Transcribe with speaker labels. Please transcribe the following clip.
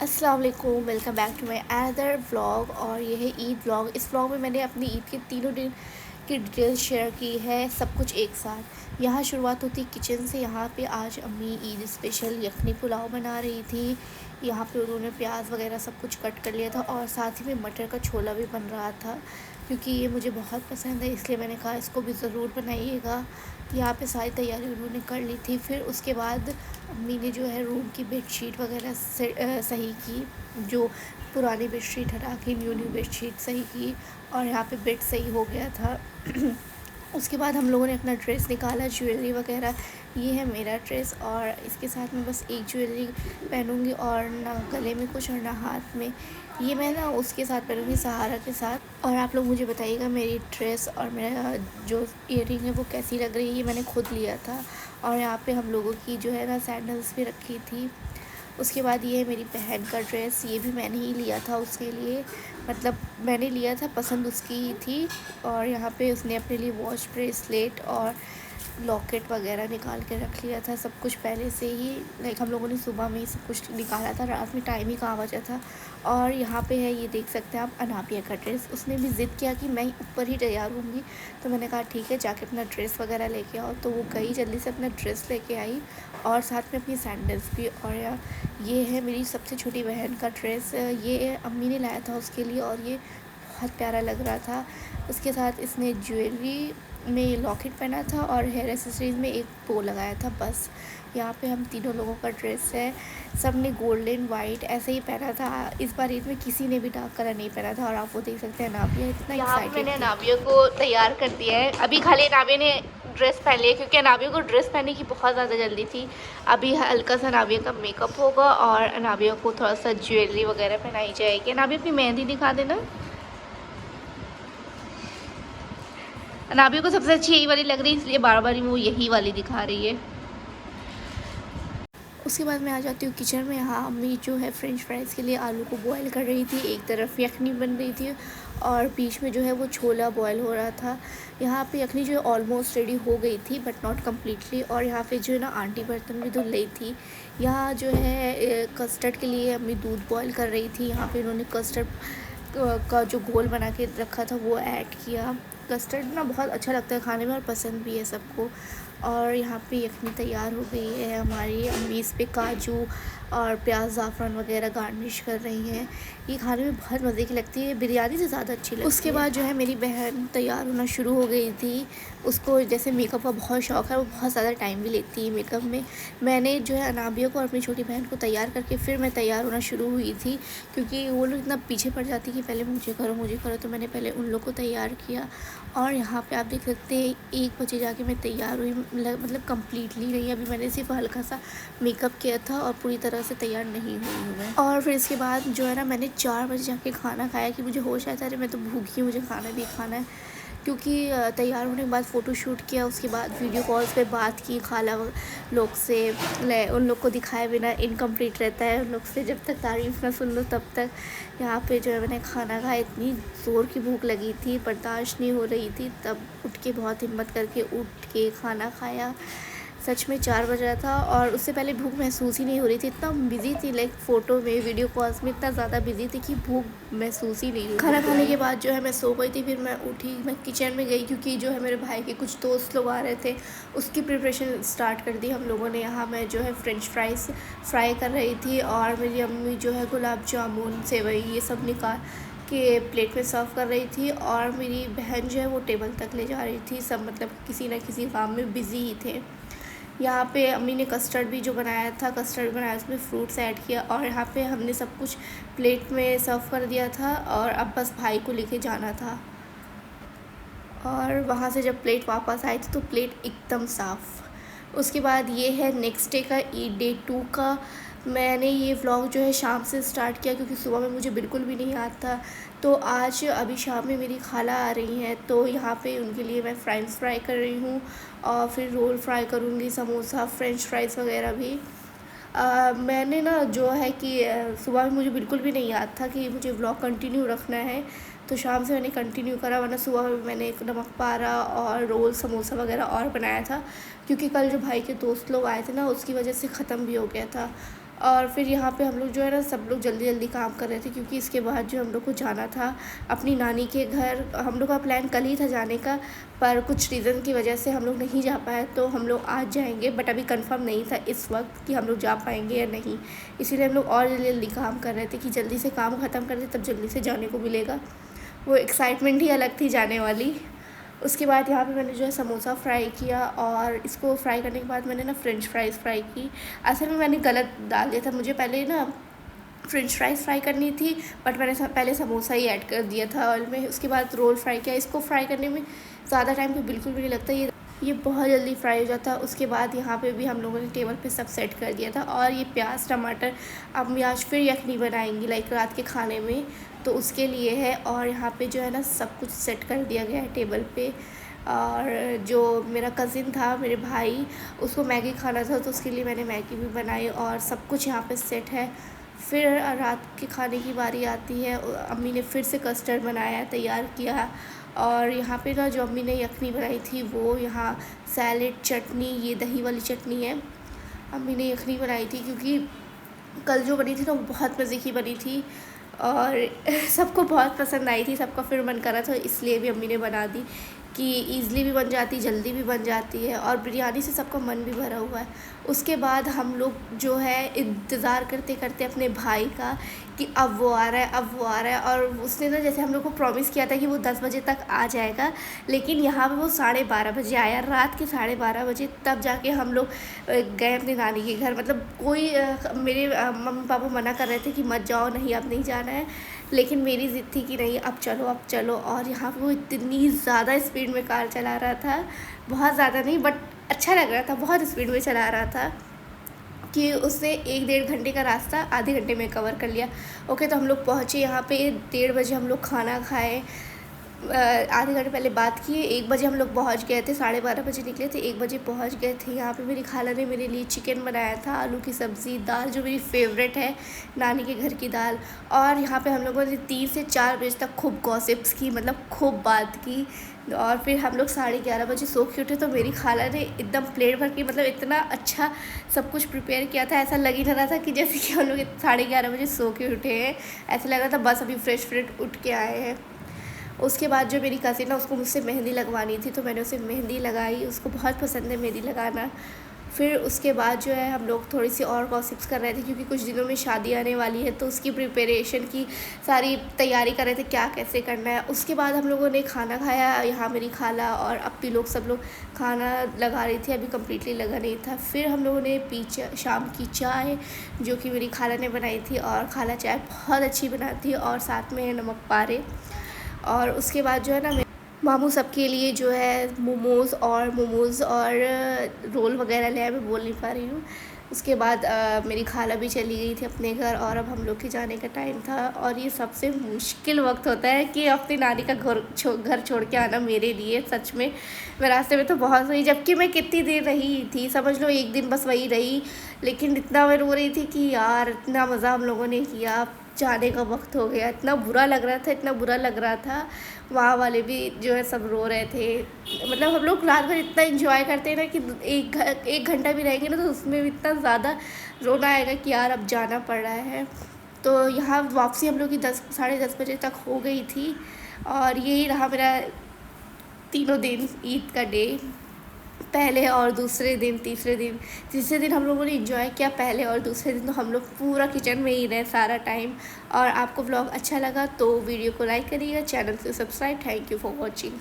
Speaker 1: अस्सलाम वालेकुम, welcome back to my another vlog. और ये है ईद व्लॉग। इस व्लॉग में मैंने अपनी ईद के तीनों दिन की डिटेल्स शेयर की है, सब कुछ एक साथ। यहाँ शुरुआत होती किचन से। यहाँ पे आज अम्मी ईद स्पेशल यखनी पुलाव बना रही थी। यहाँ पे उन्होंने प्याज वगैरह सब कुछ कट कर लिया था और साथ ही में मटर का छोला भी बन रहा था, क्योंकि ये मुझे बहुत पसंद है, इसलिए मैंने कहा इसको भी ज़रूर बनाइएगा। यहाँ पे सारी तैयारी उन्होंने कर ली थी। फिर उसके बाद अम्मी ने जो है रूम की बेडशीट वगैरह से सही की, जो पुरानी बेडशीट हटा के न्यू बेडशीट सही की, और यहाँ पे बेड सही हो गया था। उसके बाद हम लोगों ने अपना ड्रेस निकाला, ज्वेलरी वगैरह। ये है मेरा ड्रेस और इसके साथ मैं बस एक ज्वेलरी पहनूँगी, और ना गले में कुछ और ना हाथ में। ये मैं ना उसके साथ पहनूँगी, सहारा के साथ। और आप लोग मुझे बताइएगा मेरी ड्रेस और मेरा जो ईयरिंग है वो कैसी लग रही है। ये मैंने खुद लिया था। और यहाँ पे हम लोगों की जो है ना सैंडल्स भी रखी थी। उसके बाद ये है मेरी बहन का ड्रेस, ये भी मैंने ही लिया था उसके लिए, मतलब मैंने लिया था, पसंद उसकी ही थी। और यहाँ पे उसने अपने लिए वॉच, ब्रेसलेट और लॉकेट वगैरह निकाल के रख लिया था, सब कुछ पहले से ही। लाइक हम लोगों ने सुबह में ही सब कुछ निकाला था, रात में टाइम ही कहाँ बचा था। और यहाँ पे है, ये देख सकते हैं आप, अनाबिया का ड्रेस। उसने भी ज़िद किया कि मैं ऊपर ही तैयार होंगी, तो मैंने कहा ठीक है, जाके अपना ड्रेस वगैरह लेके आओ। तो वो गई, जल्दी से अपना ड्रेस लेके आई और साथ में अपनी सैंडल्स भी। और ये है मेरी सबसे छोटी बहन का ड्रेस, ये अम्मी ने लाया था उसके लिए, और ये बहुत प्यारा लग रहा था। उसके साथ इसने ज्वेलरी में लॉकेट पहना था और हेयर एसेसरीज़ में एक बो लगाया था, बस। यहाँ पे हम तीनों लोगों का ड्रेस है, सब ने गोल्डन वाइट ऐसे ही पहना था। इस बार ईद में किसी ने भी डार्क कलर नहीं पहना था। और आप वो देख सकते हैं, नाबिया इतना एक्साइटेड थी। मैंने नाबिया को तैयार कर दिया है, अभी खाली नाबिया ने ड्रेस पहन लिया, क्योंकि नाबिया को ड्रेस पहनने की बहुत ज़्यादा जल्दी थी। अभी हल्का सा नाबिया का मेकअप होगा और नाबिया को थोड़ा सा ज्वेलरी वगैरह पहनाई जाएगी। नाबिया अपनी मेहंदी दिखा देना। नाबिया को सबसे अच्छी यही वाली लग रही है, इसलिए बार बार वो यही वाली दिखा रही है। उसके बाद मैं आ जाती हूँ किचन में। यहाँ अम्मी जो है फ्रेंच फ्राइज़ के लिए आलू को बॉईल कर रही थी, एक तरफ यखनी बन रही थी और बीच में जो है वो छोला बॉईल हो रहा था। यहाँ पे यखनी जो है ऑलमोस्ट रेडी हो गई थी, बट नॉट कम्प्लीटली। और यहाँ पे जो है ना आंटी बर्तन भी धुल रही थी। यहाँ जो है कस्टर्ड के लिए अम्मी दूध बॉईल कर रही थी। यहाँ पे उन्होंने कस्टर्ड का जो घोल बना के रखा था वो ऐड किया। कस्टर्ड ना बहुत अच्छा लगता है खाने में और पसंद भी है सबको। और यहाँ पे यखनी तैयार हो गई है हमारी। अम्मी इस पे काजू और प्याज, ज़ाफ़रान वगैरह गार्निश कर रही हैं। ये खाने में बहुत मज़े की लगती है, बिरयानी से ज़्यादा अच्छी लगती है। उसके बाद जो है मेरी बहन तैयार होना शुरू हो गई थी। उसको जैसे मेकअप का बहुत शौक़ है, वो बहुत ज़्यादा टाइम भी लेती है मेकअप में। मैंने जो है अनाबिया को और अपनी छोटी बहन को तैयार करके फिर मैं तैयार होना शुरू हुई थी, क्योंकि वो लोग इतना पीछे पड़ जाती कि पहले मुझे करो, तो मैंने पहले उन लोग को तैयार किया। और यहाँ पे आप देख सकते हैं 1 बजे जाके मैं तैयार हुई, मतलब कम्प्लीटली नहीं, अभी मैंने सिर्फ हल्का सा मेकअप किया था और पूरी तरह से तैयार नहीं हुई हूँ मैं। और फिर इसके बाद जो है ना, मैंने 4 बजे जाके खाना खाया, कि मुझे होश आया था अरे मैं तो भूखी हूँ, मुझे खाना भी खाना है। क्योंकि तैयार होने के बाद फ़ोटो शूट किया, उसके बाद वीडियो कॉल्स पे बात की खाला लोग से। उन लोग को दिखाए बिना इनकम्प्लीट रहता है, उन लोग से जब तक तारीफ़ ना सुन लो तब तक। यहाँ पे जो है मैंने खाना खाया, इतनी ज़ोर की भूख लगी थी, बर्दाश्त नहीं हो रही थी, तब उठ के बहुत हिम्मत करके उठ के खाना खाया। सच में 4 बज रहा था और उससे पहले भूख महसूस ही नहीं हो रही थी, इतना बिज़ी थी, लाइक फ़ोटो में, वीडियो कॉल्स में इतना ज़्यादा बिज़ी थी कि भूख महसूस ही नहीं हुई। खाना खाने के बाद जो है मैं सो गई थी। फिर मैं उठी, मैं किचन में गई, क्योंकि जो है मेरे भाई के कुछ दोस्त लोग आ रहे थे, उसकी प्रिपरेशन स्टार्ट कर दी हम लोगों ने। यहाँ मैं जो है फ्रेंच फ्राइज़ फ्राई कर रही थी और मेरी अम्मी जो है गुलाब जामुन, सेवई ये सब निकाल के प्लेट में सर्व कर रही थी। और मेरी बहन जो है वो टेबल तक ले जा रही थी। सब मतलब किसी न किसी काम में बिज़ी ही थे। यहाँ पे अम्मी ने कस्टर्ड भी जो बनाया था, कस्टर्ड बनाया, उसमें फ्रूट्स ऐड किया और यहाँ पे हमने सब कुछ प्लेट में सर्व कर दिया था। और अब बस भाई को लेके जाना था। और वहाँ से जब प्लेट वापस आई थी तो प्लेट एकदम साफ़। उसके बाद ये है नेक्स्ट डे का, ईद डे 2 का। मैंने ये व्लॉग जो है शाम से स्टार्ट किया, क्योंकि सुबह में मुझे बिल्कुल भी नहीं आता। तो आज अभी शाम में मेरी खाला आ रही हैं, तो यहाँ पे उनके लिए मैं फ्रेंच फ्राई कर रही हूँ और फिर रोल फ्राई करूँगी, समोसा, फ्रेंच फ्राइज़ वगैरह भी। मैंने ना जो है कि सुबह में मुझे बिल्कुल भी नहीं याद था कि मुझे व्लॉग कंटिन्यू रखना है, तो शाम से मैंने कंटिन्यू करा, वरना सुबह में मैंने एक नमक पारा और रोल, समोसा वगैरह और बनाया था, क्योंकि कल जो भाई के दोस्त लोग आए थे ना, उसकी वजह से ख़त्म भी हो गया था। और फिर यहाँ पे हम लोग जो है ना सब लोग जल्दी जल्दी काम कर रहे थे, क्योंकि इसके बाद जो हम लोग को जाना था अपनी नानी के घर। हम लोग का प्लान कल ही था जाने का, पर कुछ रीज़न की वजह से हम लोग नहीं जा पाए, तो हम लोग आज जाएंगे, बट अभी कंफर्म नहीं था इस वक्त कि हम लोग जा पाएंगे या नहीं। इसीलिए हम लोग और जल्दी जल्दी काम कर रहे थे कि जल्दी से काम ख़त्म कर दे, तब जल्दी से जाने को मिलेगा। वो एक्साइटमेंट ही अलग थी जाने वाली। उसके बाद यहाँ पे मैंने जो है समोसा फ्राई किया, और इसको फ्राई करने के बाद मैंने ना फ्रेंच फ्राइज़ फ्राई की। असल में मैंने गलत डाल दिया था, मुझे पहले ना फ्रेंच फ्राइज़ फ्राई करनी थी, बट मैंने पहले समोसा ही ऐड कर दिया था ऑयल में। उसके बाद रोल फ्राई किया। इसको फ्राई करने में ज़्यादा टाइम तो बिल्कुल भी नहीं लगता, ये बहुत जल्दी फ्राई हो जाता है। उसके बाद यहाँ पे भी हम लोगों ने टेबल पे सब सेट कर दिया था। और ये प्याज टमाटर, अब मैं आज फिर यखनी बनाएंगी लाइक रात के खाने में, तो उसके लिए है। और यहाँ पे जो है ना सब कुछ सेट कर दिया गया है टेबल पे। और जो मेरा कज़िन था, मेरे भाई, उसको मैगी खाना था, तो उसके लिए मैंने मैगी भी बनाई, और सब कुछ यहाँ पे सेट है। फिर रात के खाने की बारी आती है। अम्मी ने फिर से कस्टर्ड बनाया, तैयार किया। और यहाँ पे ना जो अम्मी ने यखनी बनाई थी वो, यहाँ सैलेड, चटनी, ये दही वाली चटनी है। अम्मी ने यखनी बनाई थी क्योंकि कल जो बनी थी ना वो बहुत मज़े की बनी थी, और सबको बहुत पसंद आई थी। सबका फिर मन करा था, इसलिए भी अम्मी ने बना दी कि ईज़िली भी बन जाती, जल्दी भी बन जाती है, और बिरयानी से सबका मन भी भरा हुआ है। उसके बाद हम लोग जो है इंतज़ार करते करते अपने भाई का कि अब वो आ रहा है, अब वो आ रहा है। और उसने ना जैसे हम लोग को प्रॉमिस किया था कि वो 10 बजे तक आ जाएगा, लेकिन यहाँ पे वो 12:30 बजे आया, रात के 12:30 बजे। तब जाके हम लोग गए अपनी नानी के घर। मतलब कोई मेरे मम्मी पापा मना कर रहे थे कि मत जाओ, नहीं अब नहीं जाना है, लेकिन मेरी ज़िद थी कि नहीं अब चलो, अब चलो। और यहाँ पे वो इतनी ज़्यादा स्पीड में कार चला रहा था, बहुत ज़्यादा नहीं बट अच्छा लग रहा था, बहुत स्पीड में चला रहा था कि उसने 1-1.5 घंटे का रास्ता आधे घंटे में कवर कर लिया। ओके, तो हम लोग पहुँचे यहाँ पे 1:30 बजे। हम लोग खाना खाए, आधे घंटे पहले बात किए, 1 बजे हम लोग पहुँच गए थे। 12:30 बजे निकले थे, 1 बजे पहुँच गए थे। यहाँ पे मेरी खाला ने मेरे लिए चिकन बनाया था, आलू की सब्ज़ी, दाल जो मेरी फेवरेट है, नानी के घर की दाल। और यहाँ पे हम लोगों ने 3 से 4 बजे तक खूब गॉसिप्स की, मतलब खूब बात की। और फिर हम लोग 11:30 बजे सो के उठे, तो मेरी खाला ने एकदम प्लेट भर के, मतलब इतना अच्छा सब कुछ प्रिपेयर किया था, ऐसा लग ही नहीं रहा था कि जैसे कि हम लोग 11:30 बजे सो के उठे हैं। ऐसा लग रहा था बस अभी फ्रेश उठ के आए हैं। उसके बाद जो मेरी कज़िन है, उसको मुझसे मेहंदी लगवानी थी, तो मैंने उसे मेहंदी लगाई। उसको बहुत पसंद है मेहंदी लगाना। फिर उसके बाद जो है हम लोग थोड़ी सी और गॉसिप्स कर रहे थे, क्योंकि कुछ दिनों में शादी आने वाली है, तो उसकी प्रिपरेशन की सारी तैयारी कर रहे थे, क्या कैसे करना है। उसके बाद हम लोगों ने खाना खाया। यहाँ मेरी खाला और अप्पी लोग, सब लोग खाना लगा रही थी, अभी कम्प्लीटली लगा नहीं था। फिर हम लोगों ने पी शाम की चाय, जो कि मेरी खाला ने बनाई थी, और खाला चाय बहुत अच्छी बनाती है, और साथ में नमक पारे। और उसके बाद जो है ना, मामू सबके लिए जो है मोमोज़ और रोल वगैरह ले आए। मैं बोल नहीं पा रही हूँ। उसके बाद मेरी खाला भी चली गई थी अपने घर, और अब हम लोग के जाने का टाइम था। और ये सबसे मुश्किल वक्त होता है कि अपनी नानी का घर छोड़ के आना मेरे लिए। सच में मैं रास्ते में तो बहुत रोई, जबकि मैं कितनी देर रही थी, समझ लो 1 दिन बस वही रही, लेकिन इतना मैं रो रही थी कि यार इतना मज़ा हम लोगों ने किया, जाने का वक्त हो गया। इतना बुरा लग रहा था, इतना बुरा लग रहा था। वहाँ वाले भी जो है सब रो रहे थे। मतलब हम लोग रात भर इतना एंजॉय करते हैं ना कि 1 घंटा भी रहेंगे ना, तो उसमें भी इतना ज़्यादा रोना आएगा कि यार अब जाना पड़ रहा है। तो यहाँ वापसी हम लोग की 10-10:30 बजे तक हो गई थी। और यही रहा मेरा तीनों दिन ईद का डे। पहले और दूसरे दिन, तीसरे दिन हम लोगों ने एंजॉय किया। पहले और दूसरे दिन तो हम लोग पूरा किचन में ही रहे सारा टाइम। और आपको व्लॉग अच्छा लगा तो वीडियो को लाइक करिएगा, चैनल को subscribe. Thank you for watching.